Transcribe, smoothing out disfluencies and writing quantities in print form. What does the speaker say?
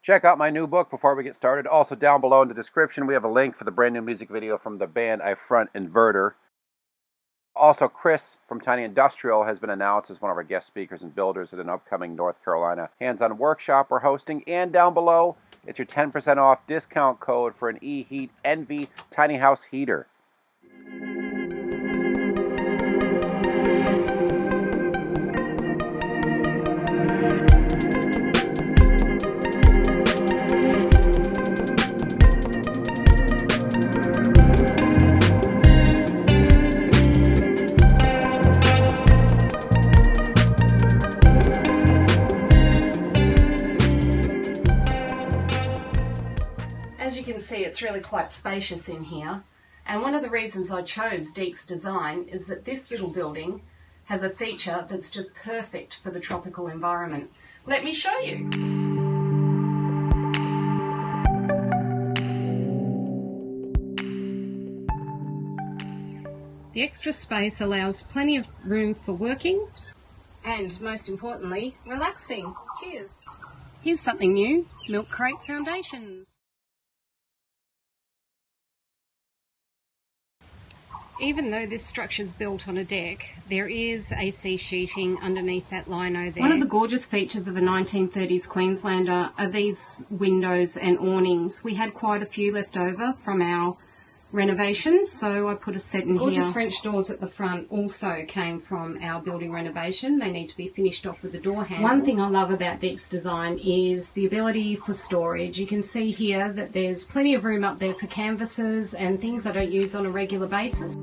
Check out my new book before we get started. Also, down below in the description, we have a link for the brand new music video from the band I-frame Inverter. Also, Chris from Tiny Industrial has been announced as one of our guest speakers and builders at an upcoming North Carolina hands-on workshop we're hosting. And down below, it's your 10% off discount code for an E-Heat Envy tiny house heater. As you can see, it's really quite spacious in here, and one of the reasons I chose Deek's design is that this little building has a feature that's just perfect for the tropical environment. Let me show you. The extra space allows plenty of room for working and, most importantly, relaxing. Cheers. Here's something new, milk crate foundations. Even though this structure's built on a deck, there is AC sheeting underneath that lino there. One of the gorgeous features of a 1930s Queenslander are these windows and awnings. We had quite a few left over from our renovation, so I put a set in here. Gorgeous French doors at the front also came from our building renovation. They need to be finished off with the door handle. One thing I love about Deek's design is the ability for storage. You can see here that there's plenty of room up there for canvases and things I don't use on a regular basis.